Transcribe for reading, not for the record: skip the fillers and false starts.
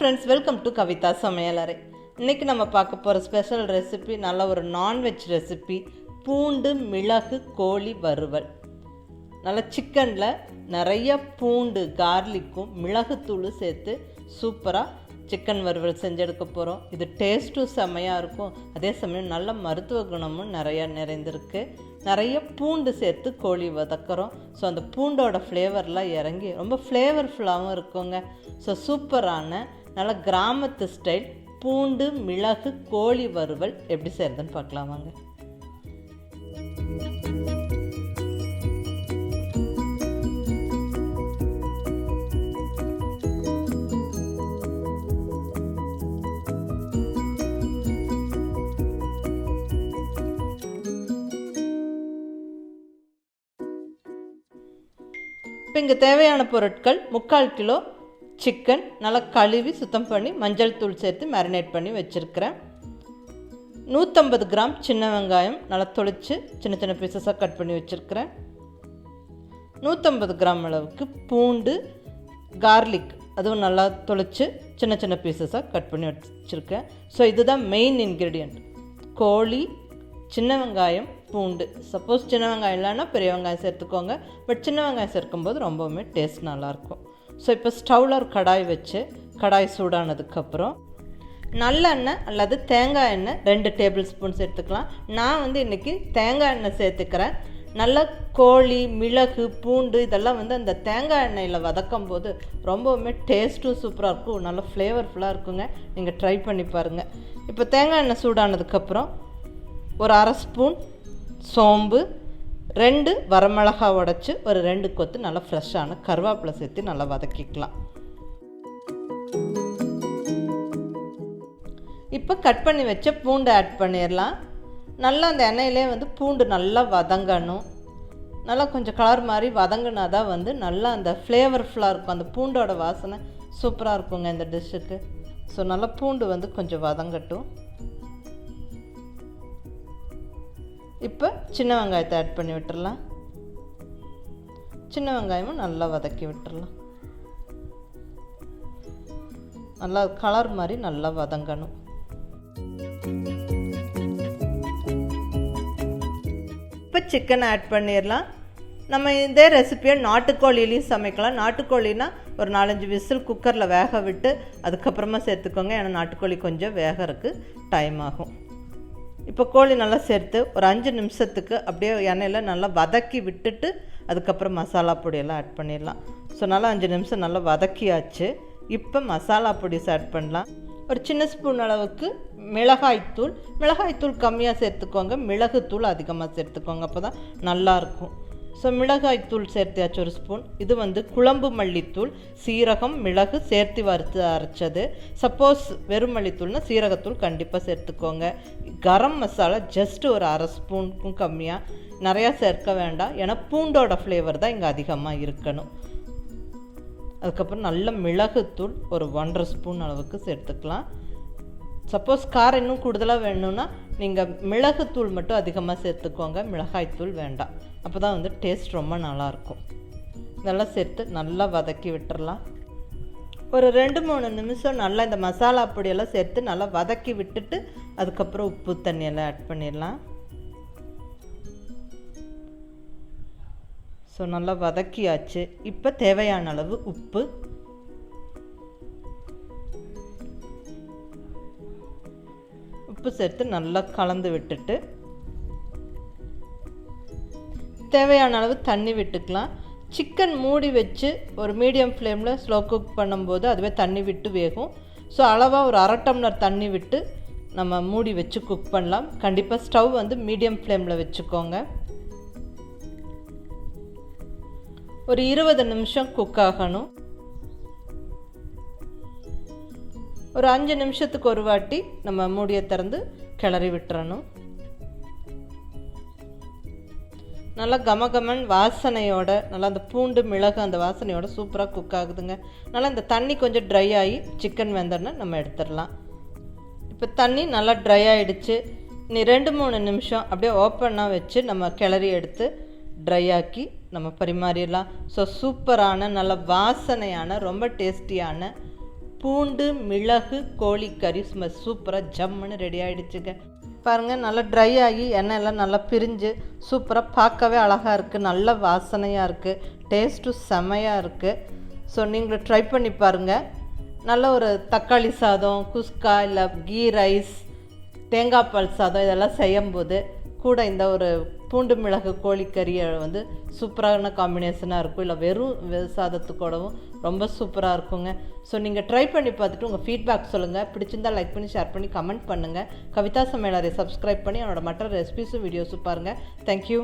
Friends, welcome to Kavithasamayalarai. இன்றைக்கி நம்ம பார்க்க போகிற ஸ்பெஷல் ரெசிபி நல்ல ஒரு நான்வெஜ் ரெசிபி, பூண்டு மிளகு கோழி வறுவல். நல்ல சிக்கனில் நிறைய பூண்டு கார்லிக்கும் மிளகுத்தூளும் சேர்த்து சூப்பராக சிக்கன் வறுவல் செஞ்செடுக்க போகிறோம். இது டேஸ்ட்டும் செம்மையாக இருக்கும், அதே சமயம் நல்ல மருத்துவ குணமும் நிறையா நிறைந்திருக்கு. நிறைய பூண்டு சேர்த்து கோழி வதக்குறோம். ஸோ அந்த பூண்டோட ஃப்ளேவர்லாம் இறங்கி ரொம்ப ஃப்ளேவர்ஃபுல்லாகவும் இருக்குங்க. ஸோ சூப்பரான நல்ல கிராமத்து ஸ்டைல் பூண்டு மிளகு கோழி வறுவல் எப்படி செய்கிறதுன்னு பார்க்கலாம் வாங்க. இப்போ இங்கே தேவையான பொருட்கள் 3/4 கிலோ சிக்கன் நல்லா கழுவி சுத்தம் பண்ணி மஞ்சள் தூள் சேர்த்து மேரினேட் பண்ணி வச்சுருக்கிறேன். 150 கிராம் சின்ன வெங்காயம் நல்லா தொளித்து சின்ன சின்ன பீசஸாக கட் பண்ணி வச்சுருக்கிறேன். 150 கிராம் அளவுக்கு பூண்டு கார்லிக் அதுவும் நல்லா தொளித்து சின்ன சின்ன பீசஸாக கட் பண்ணி வச்சுருக்கேன். ஸோ இதுதான் மெயின் இன்க்ரீடியண்ட். கோழி, சின்ன வெங்காயம், பூண்டு. சப்போஸ் சின்ன வெங்காயம் இல்லைன்னா பெரிய வெங்காயம் சேர்த்துக்கோங்க, பட் சின்ன வெங்காயம் சேர்க்கும்போது ரொம்பவுமே டேஸ்ட் நல்லாயிருக்கும். ஸோ இப்போ ஸ்டவ்வில் ஒரு கடாய் வச்சு கடாய் சூடானதுக்கப்புறம் நல்லெண்ணெய் அல்லது தேங்காய் எண்ணெய் 2 டேபிள் ஸ்பூன் சேர்த்துக்கலாம். நான் இன்றைக்கி தேங்காய் எண்ணெய் சேர்த்துக்கிறேன். நல்ல கோழி மிளகு பூண்டு இதெல்லாம் அந்த தேங்காய் எண்ணெயில் வதக்கும் போது ரொம்பவுமே டேஸ்ட்டும் சூப்பராக இருக்கும், நல்ல ஃப்ளேவர்ஃபுல்லாக இருக்குங்க. நீங்கள் ட்ரை பண்ணி பாருங்கள். இப்போ தேங்காய் எண்ணெய் சூடானதுக்கப்புறம் ஒரு 1/2 ஸ்பூன் சோம்பு, 2 வரமிளகா உடைச்சி ஒரு 2 கொத்து நல்லா ஃப்ரெஷ்ஷான கருவேப்பிலை சேர்த்து நல்லா வதக்கிக்கலாம். இப்போ கட் பண்ணி வச்ச பூண்டு ஆட் பண்ணிடலாம். நல்லா அந்த எண்ணெயிலே பூண்டு நல்லா வதங்கணும். நல்லா கொஞ்சம் கலர் மாதிரி வதங்கினா தான் நல்லா அந்த ஃப்ளேவர்ஃபுல்லாக இருக்கும். அந்த பூண்டோட வாசனை சூப்பராக இருக்குங்க இந்த டிஷ்ஷுக்கு. ஸோ நல்லா பூண்டு கொஞ்சம் வதங்கட்டும். இப்போ சின்ன வெங்காயத்தை ஆட் பண்ணி விட்டுடலாம். சின்ன வெங்காயமும் நல்லா வதக்கி விட்டுடலாம். நல்லா கலர் மாதிரி நல்லா வதங்கணும். இப்போ சிக்கனை ஆட் பண்ணிடலாம். நம்ம இதே ரெசிபியை நாட்டுக்கோழிலையும் சமைக்கலாம். நாட்டுக்கோழினா ஒரு 4-5 விசில் குக்கரில் வேக விட்டு அதுக்கப்புறமா சேர்த்துக்கோங்க, ஏன்னா நாட்டுக்கோழி கொஞ்சம் வேகறதுக்கு டைம் ஆகும். இப்போ கோழி நல்லா சேர்த்து ஒரு 5 நிமிஷத்துக்கு அப்படியே எண்ணெயில் நல்லா வதக்கி விட்டுட்டு அதுக்கப்புறம் மசாலா பொடியெல்லாம் ஆட் பண்ணிடலாம். ஸோ நல்லா 5 நிமிஷம் நல்லா வதக்கியாச்சு. இப்போ மசாலா பொடிஸ் ஆட் பண்ணலாம். ஒரு சின்ன ஸ்பூன் அளவுக்கு மிளகாய்த்தூள் கம்மியாக சேர்த்துக்கோங்க, மிளகுத்தூள் அதிகமாக சேர்த்துக்கோங்க, அப்போ தான் நல்லாயிருக்கும். ஸோ மிளகாய்த்தூள் சேர்த்தியாச்சு 1 ஸ்பூன். இது குழம்பு மல்லித்தூள், சீரகம் மிளகு சேர்த்து வறுத்து அரைச்சது. சப்போஸ் வெறும் மல்லித்தூள்னால் சீரகத்தூள் கண்டிப்பாக சேர்த்துக்கோங்க. கரம் மசாலா ஜஸ்ட் ஒரு 1/2 ஸ்பூனுக்கும் கம்மியாக, நிறையா சேர்க்க வேண்டாம், ஏன்னா பூண்டோட ஃப்ளேவர் தான் இங்கே அதிகமாக இருக்கணும். அதுக்கப்புறம் நல்ல மிளகுத்தூள் ஒரு 1/2 ஸ்பூன் அளவுக்கு சேர்த்துக்கலாம். சப்போஸ் காரம் இன்னும் கூடுதலாக வேணும்னா நீங்கள் மிளகுத்தூள் மட்டும் அதிகமாக சேர்த்துக்கோங்க, மிளகாய்த்தூள் வேண்டாம். அப்போ தான் டேஸ்ட் ரொம்ப நல்லாயிருக்கும். இதெல்லாம் சேர்த்து நல்லா வதக்கி விட்டுறலாம். ஒரு 2-3 நிமிஷம் நல்லா இந்த மசாலா பொடியெல்லாம் சேர்த்து நல்லா வதக்கி விட்டுட்டு அதுக்கப்புறம் உப்பு தண்ணியெல்லாம் ஆட் பண்ணிடலாம். ஸோ நல்லா வதக்கியாச்சு. இப்போ தேவையான அளவு உப்பு, சேர்த்து நல்லா கலந்து விட்டுட்டு தேவையான அளவு தண்ணி விட்டுக்கலாம். சிக்கன் மூடி வச்சு ஒரு மீடியம் ஃப்ளேமில் ஸ்லோ குக் பண்ணும்போது அதுவே தண்ணி விட்டு வேகும். ஸோ அளவாக ஒரு 1/2 டம்ளர் தண்ணி விட்டு நம்ம மூடி வச்சு குக் பண்ணலாம். கண்டிப்பாக ஸ்டவ் மீடியம் ஃப்ளேமில் வச்சுக்கோங்க. ஒரு 20 நிமிஷம் குக் ஆகணும். ஒரு 5 நிமிஷத்துக்கு ஒரு வாட்டி நம்ம மூடியை திறந்து கிளறி விட்டுறணும். நல்லா கமகமன் வாசனையோட நல்லா அந்த பூண்டு மிளகு அந்த வாசனையோட சூப்பராக குக் ஆகுதுங்க. நல்லா இந்த தண்ணி கொஞ்சம் ட்ரை ஆகி சிக்கன் வெந்தோடனே நம்ம எடுத்துடலாம். இப்போ தண்ணி நல்லா ட்ரை ஆகிடுச்சு. இனி 2-3 நிமிஷம் அப்படியே ஓப்பனாக வச்சு நம்ம கிளறி எடுத்து ட்ரை ஆக்கி நம்ம பரிமாறிடலாம். ஸோ சூப்பரான நல்ல வாசனையான ரொம்ப டேஸ்டியான பூண்டு மிளகு கோழிக்கறி சூப்பராக ஜம்முன்னு ரெடி ஆகிடுச்சுங்க. பாருங்கள், நல்லா ட்ரை ஆகி எண்ணெயெல்லாம் நல்லா பிரிஞ்சு சூப்பராக பார்க்கவே அழகாக இருக்குது, நல்ல வாசனையாக இருக்குது, டேஸ்ட்டும் செமையாக இருக்குது. ஸோ நீங்களும் ட்ரை பண்ணி பாருங்கள். நல்ல ஒரு தக்காளி சாதம், குஸ்கா, இல்லை கீ ரைஸ், தேங்காய் பால் சாதம் இதெல்லாம் செய்யும்போது கூட இந்த ஒரு பூண்டு மிளகு கோழிக்கறியை வந்து சூப்பரான காம்பினேஷனாக இருக்கும். இல்லை வெறும் சாதத்துக்கூடவும் ரொம்ப சூப்பராக இருக்குங்க. ஸோ நீங்கள் ட்ரை பண்ணி பார்த்துட்டு உங்கள் ஃபீட்பேக் சொல்லுங்கள். பிடிச்சிருந்தால் லைக் பண்ணி ஷேர் பண்ணி கமெண்ட் பண்ணுங்கள். கவிதா சமையலறை சப்ஸ்கிரைப் பண்ணி என்னோட மற்ற ரெசிபிஸும் வீடியோஸும் பாருங்கள். தேங்க்யூ.